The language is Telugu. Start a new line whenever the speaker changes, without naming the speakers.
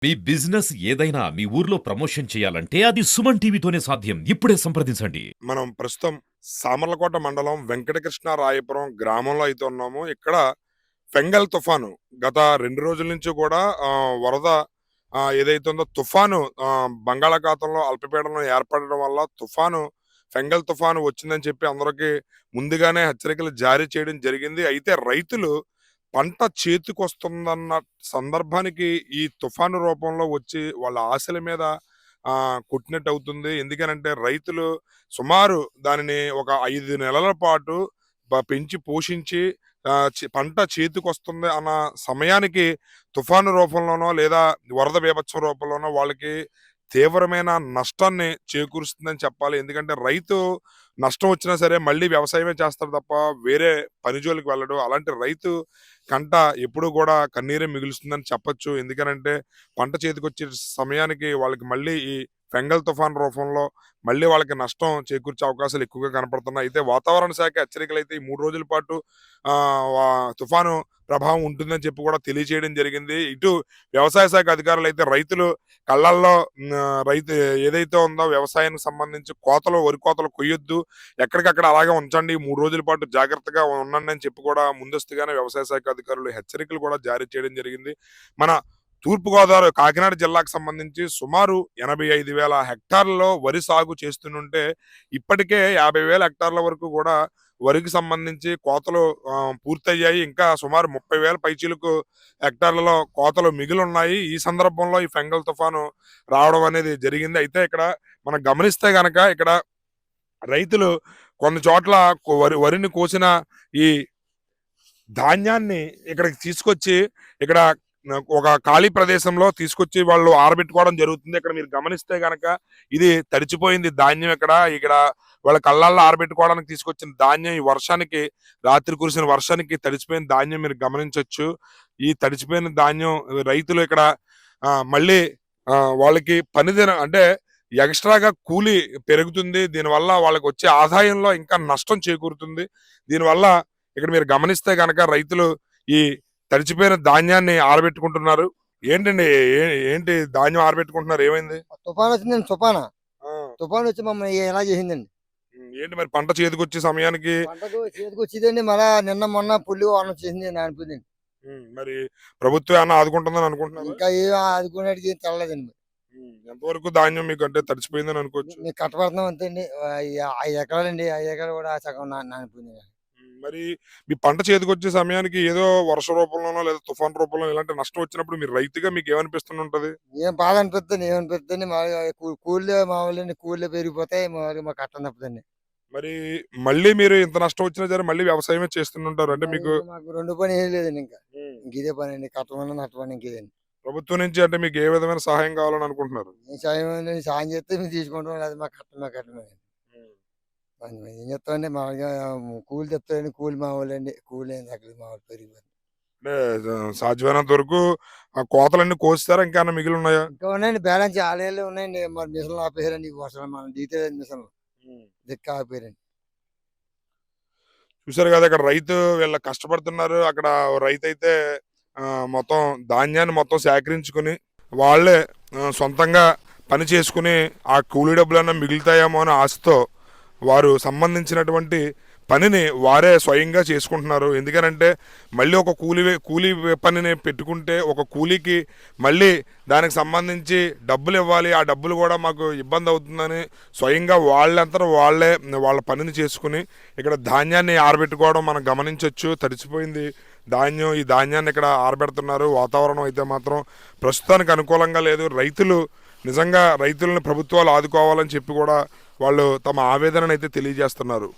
మీ బిజినెస్ ఏదైనా మీ ఊర్లో ప్రమోషన్ చేయాలంటే అది సుమన్ టీవీతోనే సాధ్యం. ఇప్పుడే సంప్రదించండి.
మనం ప్రస్తుతం సామర్లకోట మండలం వెంకటకృష్ణరాయపురం గ్రామంలో అయితే ఉన్నాము. ఇక్కడ ఫెంగల్ తుఫాను గత 2 రోజుల నుంచి కూడా వరద ఏదైతే ఉందో తుఫాను బంగాళాఖాతంలో అల్పపీడనం ఏర్పడడం వల్ల ఫెంగల్ తుఫాను వచ్చిందని చెప్పి అందరికి ముందుగానే హెచ్చరికలు జారీ చేయడం జరిగింది. అయితే రైతులు పంట చేతికొస్తుందన్న సందర్భానికి ఈ తుఫాను రూపంలో వచ్చి వాళ్ళ ఆశల మీద కొట్టినట్టు అవుతుంది. ఎందుకనంటే రైతులు సుమారు దానిని ఒక 5 నెలల పాటు పెంచి పోషించి పంట చేతికొస్తుంది అన్న సమయానికి తుఫాను రూపంలోనో లేదా వరద బీభత్సం రూపంలోనో వాళ్ళకి తీవ్రమైన నష్టాన్ని చేకూరుస్తుందని చెప్పాలి. ఎందుకంటే రైతు నష్టం వచ్చినా సరే మళ్ళీ వ్యవసాయమే చేస్తాడు తప్ప వేరే పని జోలికి వెళ్ళడు. అలాంటి రైతు కంట ఎప్పుడూ కూడా కన్నీరే మిగులుస్తుందని చెప్పొచ్చు. ఎందుకనంటే పంట చేతికొచ్చే సమయానికి వాళ్ళకి మళ్ళీ ఈ ఫెంగల్ తుఫాన్ రూపంలో మళ్ళీ వాళ్ళకి నష్టం చేకూర్చే అవకాశాలు ఎక్కువగా కనపడుతున్నాయి. అయితే వాతావరణ శాఖ హెచ్చరికలైతే ఈ 3 రోజుల పాటు తుఫాను ప్రభావం ఉంటుందని చెప్పి కూడా తెలియజేయడం జరిగింది. ఇటు వ్యవసాయ శాఖ అధికారులు అయితే రైతులు కళ్ళల్లో రైతు ఏదైతే ఉందో వ్యవసాయానికి సంబంధించి వరి కోతలు కొయ్యొద్దు, ఎక్కడికక్కడ అలాగే ఉంచండి, 3 రోజుల పాటు జాగ్రత్తగా ఉండండి అని చెప్పి కూడా ముందస్తుగానే వ్యవసాయ శాఖ అధికారులు హెచ్చరికలు కూడా జారీ చేయడం జరిగింది. మన తూర్పుగోదావరి కాకినాడ జిల్లాకు సంబంధించి సుమారు 85,000 హెక్టార్లలో వరి సాగు చేస్తుంటే ఇప్పటికే 50,000 హెక్టార్ల వరకు కూడా వరికి సంబంధించి కోతలు పూర్తయ్యాయి. ఇంకా సుమారు 30,000 పైచీలకు హెక్టార్లలో కోతలు మిగిలిన్నాయి. ఈ సందర్భంలో ఈ ఫెంగల్ తుఫాను రావడం అనేది జరిగింది. అయితే ఇక్కడ మనం గమనిస్తే గనక ఇక్కడ రైతులు కొన్ని చోట్ల వరిని కోసిన ఈ ధాన్యాన్ని ఇక్కడికి తీసుకొచ్చి ఇక్కడ ఒక ఖాళీ ప్రదేశంలో తీసుకొచ్చి వాళ్ళు ఆరబెట్టుకోవడం జరుగుతుంది. ఇక్కడ మీరు గమనిస్తే గనక ఇది తడిచిపోయింది ధాన్యం. ఇక్కడ వాళ్ళ కళ్ళల్లో ఆరబెట్టుకోవడానికి తీసుకొచ్చిన ధాన్యం ఈ వర్షానికి, రాత్రి కురిసిన వర్షానికి తడిచిపోయిన ధాన్యం మీరు గమనించవచ్చు. ఈ తడిచిపోయిన ధాన్యం రైతులు ఇక్కడ మళ్ళీ వాళ్ళకి పనిదిన అంటే ఎక్స్ట్రాగా కూలీ పెరుగుతుంది. దీనివల్ల వాళ్ళకి వచ్చే ఆదాయంలో ఇంకా నష్టం చేకూరుతుంది. దీనివల్ల ఇక్కడ మీరు గమనిస్తే గనక రైతులు ఈ తడిచిపోయిన ధాన్యాన్ని ఆరబెట్టుకుంటున్నారు. ఏంటండి ఏంటి ధాన్యం ఆరబెట్టుకుంటున్నారు? ఏమైంది?
తుఫాన్ వచ్చిందండి. తుఫాన్ వచ్చి మమ్మల్ని ఎలా చేసిందండి.
ఏంటి మరి పంట చేతికొచ్చే సమయానికి
పంటకు చేతికి వచ్చిందండి. మళ్ళా నిన్న మొన్న పుల్లి వాన వచ్చేసింది, నానిపోయిందండి.
మరి ప్రభుత్వం ఏమన్నా ఆదుకుంటుందని అనుకుంటున్నారు?
ఇంకా ఏం ఆదుకునేది ఏం తెల్లదండి.
ఎంతవరకు ధాన్యం మీకు అంటే తడిచిపోయిందని అనుకోవచ్చు?
మీకు కట్టపడుతున్నాం అంతేండి. 5 ఎకరాలండి. 5 ఎకరాలు కూడా సగం నానిపోయింది.
మరి మీ పంట చేతికొచ్చే సమయానికి ఏదో వర్ష రూపంలోనో లేదా తుఫాన్ రూపంలో ఇలాంటి నష్టం వచ్చినప్పుడు మీరు రైతుగా మీకు ఏమనిపిస్తుంటది?
ఏం బాధ ఏమనిపిస్తుంది. కూలీలు మామూలు కూలీలు పెరిగిపోతాయి. మాకు కట్టం తప్పదండి.
మరి మళ్ళీ మీరు ఇంత నష్టం వచ్చినా సరే మళ్ళీ వ్యవసాయమే చేస్తుంటారు అంటే మీకు
మాకు 2 పని ఏం లేదండి. ఇంకా ఇదే పని అండి. కట్టమని నష్టపని ఇంకేదండి.
ప్రభుత్వం నుంచి అంటే మీకు ఏ విధమైన సహాయం కావాలని అనుకుంటున్నారు?
సాయం చేస్తే మేము తీసుకుంటాం, లేదా మాకు కట్టమే. ఏం చెప్తామండి, మామూలుగా కూలి చెప్తారండి. కూలి మామూలండి. కూలి ఏం తగ్గదు, మామూలు పెరిగిపోతుంది.
అంటే సాధ్యమైనంత వరకు ఆ కోతలన్నీ కోస్తారా ఇంకా మిగిలి ఉన్నాయా?
ఇంకా ఉన్నాయండి. బ్యాలెన్స్ ఆలయాలు ఉన్నాయండి. మరి మిషన్లు ఆపేయారండి. వర్షాలు మనం దిగితే మిషన్లు దిక్క ఆపేయారండి.
చూసారు కదా ఇక్కడ రైతు వీళ్ళ కష్టపడుతున్నారు. అక్కడ రైతు అయితే మొత్తం ధాన్యాన్ని మొత్తం సేకరించుకుని వాళ్ళే సొంతంగా పని చేసుకుని ఆ కూలీ డబ్బులన్నా మిగులుతాయేమో అని ఆశతో వారు సంబంధించినటువంటి పనిని వారే స్వయంగా చేసుకుంటున్నారు. ఎందుకనంటే మళ్ళీ ఒక కూలీ పనిని పెట్టుకుంటే ఒక కూలీకి మళ్ళీ దానికి సంబంధించి డబ్బులు ఇవ్వాలి. ఆ డబ్బులు కూడా మాకు ఇబ్బంది అవుతుందని స్వయంగా వాళ్ళంతా వాళ్ళ పనిని చేసుకుని ఇక్కడ ధాన్యాన్ని ఆరబెట్టుకోవడం మనం గమనించవచ్చు. తడిచిపోయింది ధాన్యం. ఈ ధాన్యాన్ని ఇక్కడ ఆరబెడుతున్నారు. వాతావరణం అయితే మాత్రం ప్రస్తుతానికి అనుకూలంగా లేదు. రైతులను ప్రభుత్వాలు ఆదుకోవాలని చెప్పి కూడా వాళ్ళు తమ ఆవేదనను అయితే తెలియజేస్తున్నారు.